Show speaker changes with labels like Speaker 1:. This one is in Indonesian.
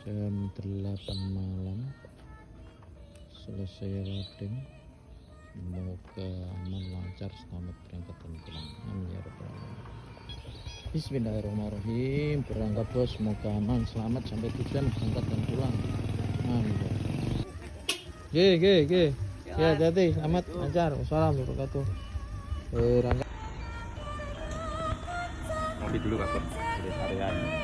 Speaker 1: Jam 8 malam selesai loading. Semoga aman lancar selamat berangkat dan pulang. Amin ya rabbal alamin. Bismillahirrahmanirrahim. Berangkat bos, semoga aman selamat sampai tujuan, berangkat dan pulang. Amin ya. Ge. Ya, hati-hati, selamat lancar. Wassalamualaikum warahmatullahi wabarakatuh. Berangkat.
Speaker 2: Ngopi dulu Pak Bos, di area